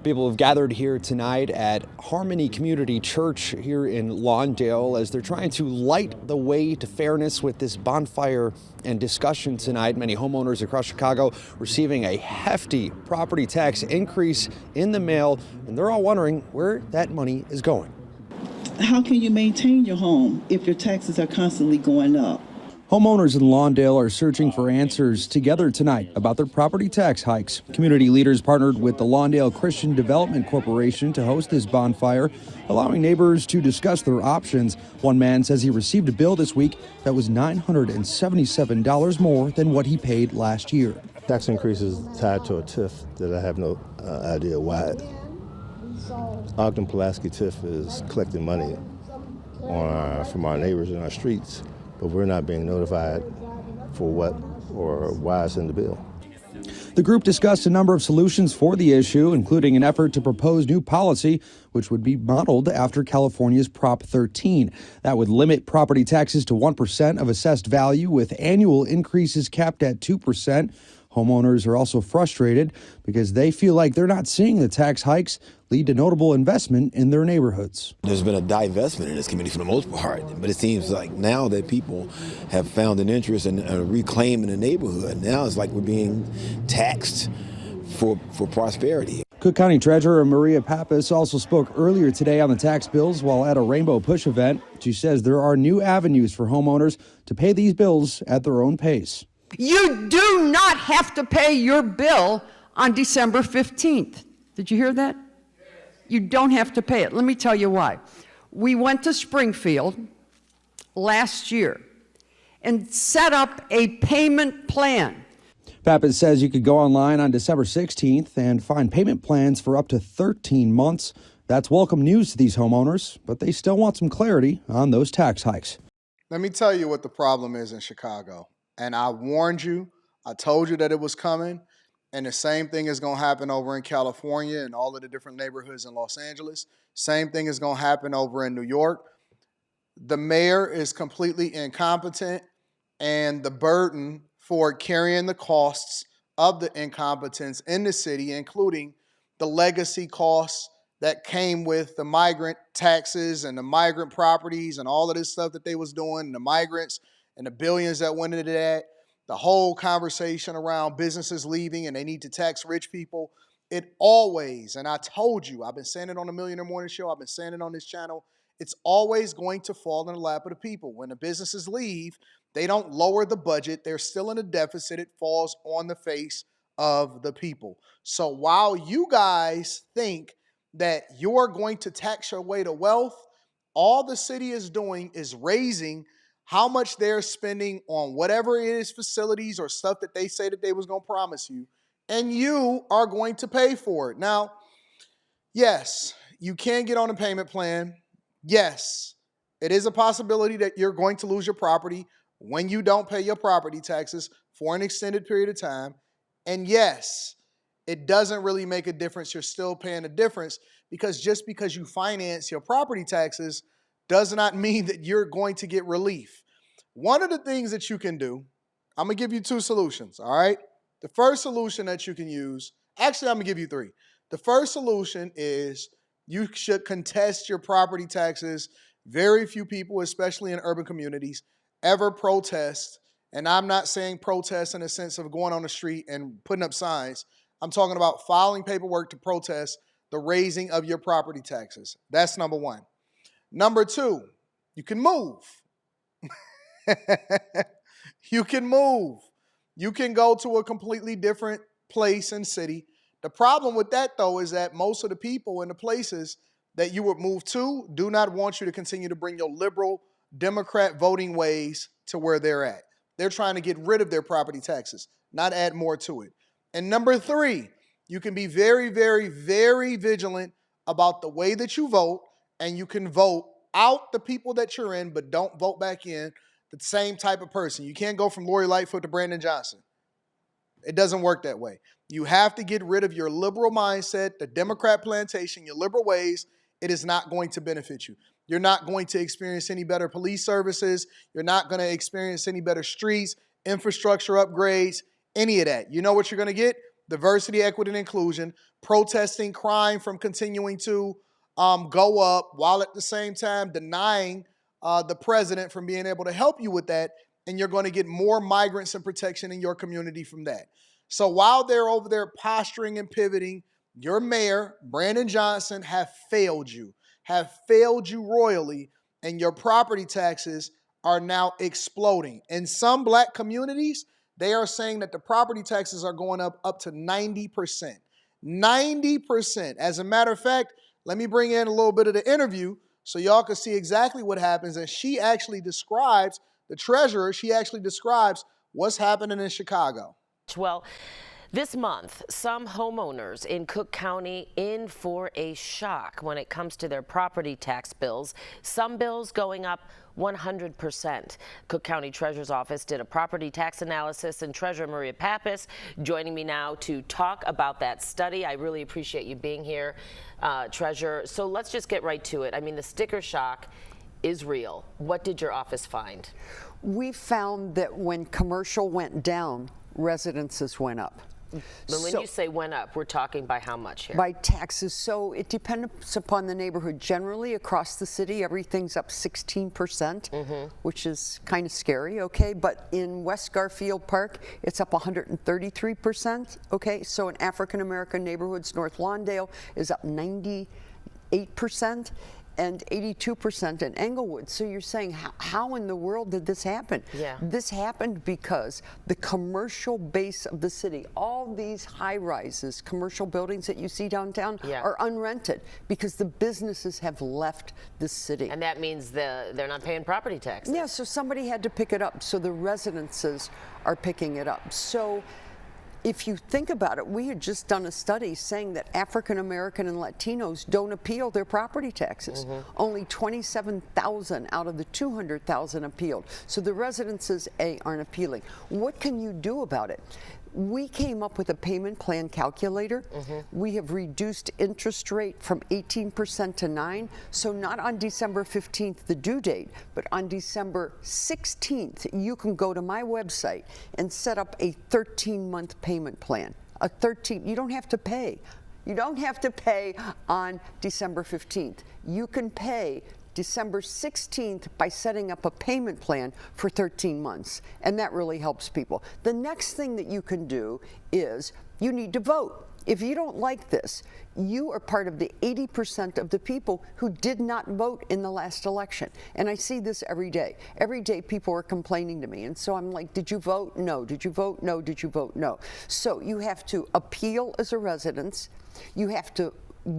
People have gathered here tonight at Harmony Community Church here in Lawndale as they're trying to light the way to fairness with this bonfire and discussion tonight. Many homeowners across Chicago receiving a hefty property tax increase in the mail, and they're all wondering where that money is going. How can you maintain your home if your taxes are constantly going up? Homeowners in Lawndale are searching for answers together tonight about their property tax hikes. Community leaders partnered with the Lawndale Christian Development Corporation to host this bonfire, allowing neighbors to discuss their options. One man says he received a bill this week that was $977 more than what he paid last year. Tax increase is tied to a TIF that I have no idea why. Ogden-Pulaski TIF is collecting money from our neighbors in our streets, but we're not being notified for what or why it's in the bill. The group discussed a number of solutions for the issue, including an effort to propose new policy, which would be modeled after California's Prop 13. That would limit property taxes to 1% of assessed value, with annual increases capped at 2%. Homeowners are also frustrated because they feel like they're not seeing the tax hikes lead to notable investment in their neighborhoods. There's been a divestment in this community for the most part, but it seems like now that people have found an interest in reclaiming the neighborhood, now it's like we're being taxed for prosperity. Cook County Treasurer Maria Pappas also spoke earlier today on the tax bills while at a Rainbow Push event. She says there are new avenues for homeowners to pay these bills at their own pace. You do not have to pay your bill on December 15th. Did you hear that? You don't have to pay it. Let me tell you why. We went to Springfield last year and set up a payment plan. Pappas says you could go online on December 16th and find payment plans for up to 13 months. That's welcome news to these homeowners, but they still want some clarity on those tax hikes. Let me tell you what the problem is in Chicago. And I warned you, I told you that it was coming, and the same thing is going to happen over in California and all of the different neighborhoods in Los Angeles. Same thing is going to happen over in New York. The mayor is completely incompetent, and the burden for carrying the costs of the incompetence in the city, including the legacy costs that came with the migrant taxes and the migrant properties and all of this stuff that they was doing, and the migrants, and the billions that went into that, the whole conversation around businesses leaving and they need to tax rich people, it always, and I told you, I've been saying it on the Millionaire Morning Show, I've been saying it on this channel, it's always going to fall in the lap of the people. When the businesses leave, they don't lower the budget, they're still in a deficit, it falls on the face of the people. So while you guys think that you're going to tax your way to wealth, all the city is doing is raising how much they're spending on whatever it is, facilities or stuff that they say that they was going to promise you, and you are going to pay for it. Now, yes, you can get on a payment plan. Yes, it is a possibility that you're going to lose your property when you don't pay your property taxes for an extended period of time. And yes, it doesn't really make a difference. You're still paying a difference because just because you finance your property taxes does not mean that you're going to get relief. One of the things that you can do, I'm going to give you two solutions, all right? The first solution that you can use, actually, I'm going to give you three. The first solution is you should contest your property taxes. Very few people, especially in urban communities, ever protest. And I'm not saying protest in the sense of going on the street and putting up signs. I'm talking about filing paperwork to protest the raising of your property taxes. That's number one. Number two, you can move. You can move. You can go to a completely different place and city. The problem with that, though, is that most of the people in the places that you would move to do not want you to continue to bring your liberal Democrat voting ways to where they're at. They're trying to get rid of their property taxes, not add more to it. And number three, you can be very, very, very vigilant about the way that you vote, and you can vote out the people that you're in, but don't vote back in the same type of person. You can't go from Lori Lightfoot to Brandon Johnson. It doesn't work that way. You have to get rid of your liberal mindset, the Democrat plantation, your liberal ways. It is not going to benefit you. You're not going to experience any better police services. You're not going to experience any better streets, infrastructure upgrades, any of that. You know what you're going to get? diversity, equity, and inclusion, protesting crime from continuing to go up, while at the same time denying the president from being able to help you with that, and you're going to get more migrants and protection in your community from that. So while they're over there posturing and pivoting, your mayor, Brandon Johnson, have failed you royally, and your property taxes are now exploding. In some black communities, they are saying that the property taxes are going up to 90%. 90%. As a matter of fact, let me bring in a little bit of the interview so y'all can see exactly what happens. And she actually describes, the treasurer, she actually describes what's happening in Chicago. Well, this month, some homeowners in Cook County in for a shock when it comes to their property tax bills. Some bills going up 100%. Cook County Treasurer's Office did a property tax analysis, and Treasurer Maria Pappas joining me now to talk about that study. I really appreciate you being here, Treasurer. So let's just get right to it. I mean, the sticker shock is real. What did your office find? We found that when commercial went down, residences went up. But when you say went up, we're talking by how much here? By taxes. So it depends upon the neighborhood. Generally, across the city, everything's up 16%, which is kind of scary, okay? But in West Garfield Park, it's up 133%, okay? So in African-American neighborhoods, North Lawndale is up 98%. And 82% in Englewood. So you're saying, how in the world did this happen? Yeah. This happened because the commercial base of the city, all these high-rises, commercial buildings that you see downtown are unrented because the businesses have left the city. And that means they're not paying property taxes. Yeah, so somebody had to pick it up. So the residences are picking it up. So if you think about it, we had just done a study saying that African American and Latinos don't appeal their property taxes. Only 27,000 out of the 200,000 appealed. So the residences, aren't appealing. What can you do about it? We came up with a payment plan calculator. We have reduced interest rate from 18% to 9%. So not on December 15th, the due date, but on December 16th, you can go to my website and set up a 13-month payment plan. You don't have to pay. You don't have to pay on December 15th. You can pay December 16th by setting up a payment plan for 13 months. And that really helps people. The next thing that you can do is you need to vote. If you don't like this, you are part of the 80% of the people who did not vote in the last election. And I see this every day. Every day people are complaining to me. And so I'm like, did you vote? No. Did you vote? No. Did you vote? No. So you have to appeal as a resident. You have to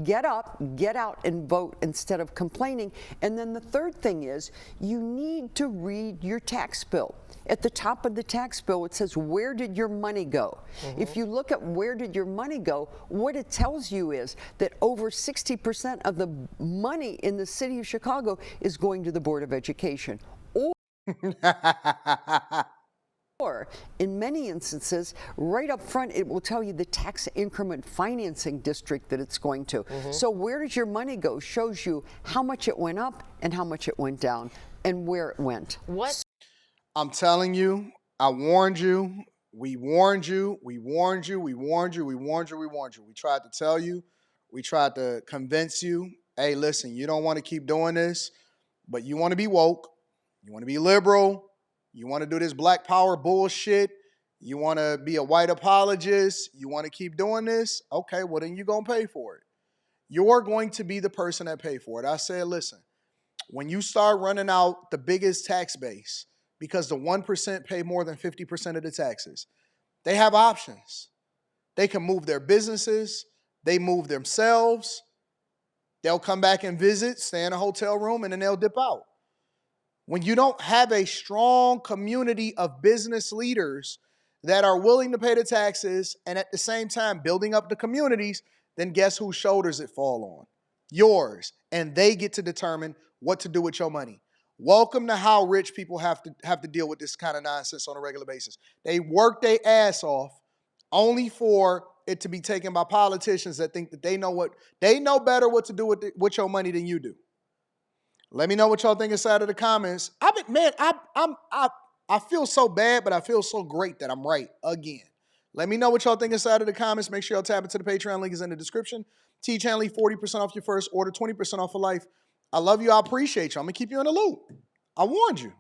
get up, get out, and vote instead of complaining. And then the third thing is you need to read your tax bill. At the top of the tax bill, it says, where did your money go? If you look at where did your money go, what it tells you is that over 60% of the money in the city of Chicago is going to the Board of Education. Or in many instances, right up front, it will tell you the tax increment financing district that it's going to. So where does your money go shows you how much it went up and how much it went down and where it went. What? I'm telling you, I warned you. We warned you. We warned you. We warned you. We warned you. We warned you. We tried to tell you. We tried to convince you. Hey, listen, you don't want to keep doing this, but you want to be woke. You want to be liberal. You want to do this black power bullshit. You want to be a white apologist. You want to keep doing this. Okay, well, then you're going to pay for it. You're going to be the person that pay for it. I said, listen, when you start running out the biggest tax base, because the 1% pay more than 50% of the taxes, they have options. They can move their businesses. They move themselves. They'll come back and visit, stay in a hotel room, and then they'll dip out. When you don't have a strong community of business leaders that are willing to pay the taxes and at the same time building up the communities, then guess whose shoulders it fall on? Yours. And they get to determine what to do with your money. Welcome to how rich people have to deal with this kind of nonsense on a regular basis. They work their ass off only for it to be taken by politicians that think that they know better what to do with your money than you do. Let me know what y'all think inside of the comments. I feel so bad, but I feel so great that I'm right again. Let me know what y'all think inside of the comments. Make sure y'all tap into the Patreon. Link is in the description. T Chanley, 40% off your first order, 20% off for life. I love you. I appreciate you. I'm going to keep you in the loop. I warned you.